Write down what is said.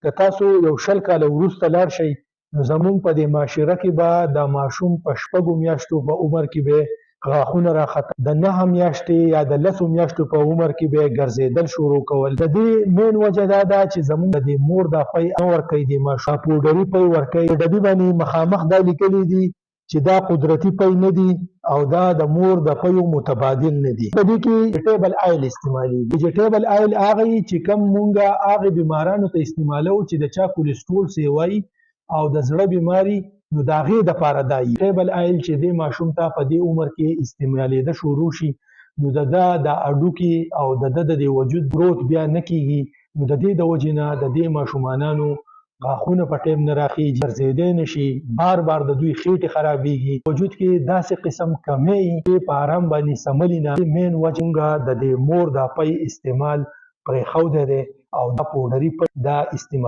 که تاسو یو 20 کاله وروسته لاړ شئ نو زمونږ په دې معاشره کې به د ماشوم په 6 میاشتو په عمر کې به غاښونه راخته، د 9 میاشتې یا د 10 میاشتو په عمر کې به ګرځېدل شروع کول. د دې مین وجه دا ده چې زمونږ د مور د پی ورکوي د ماشوم پوډري پی ورکوي. په ډبي باندې مخامخ دا لیکلي دي چې دا قدرتي پی نه دي او دا د مور د پیو متبادل نه دي. په دې کې ویجیټیبل آیل استعمالي. ویجیټیبل آیل هغه چې کم مونږه هغه بیمارانو ته استعمالو چې د چا کولیسټرول سیوای او د زړه بیماری، نو د هغې دپاره دا ویجیټیبل آیل چې دې ماشوم ته په دې عمر کې استعمالېده شروع شي نو د ده د هډوکي او د ده د وجود گروت بیا نه کېږي. نو د دې د وجې نه د دې ماشومانانو غاښونه په ټیم نه راخیږي، ګرځېدی نه شي، بار بار د دوی خېټې خرابېږي، وجود کې داسې قسم کمی چې په آرام باندې سملي نه. مین وجه مونږه د دې مور د پی استعمال پرېښودی دی او دا پوډري پی دا استعمال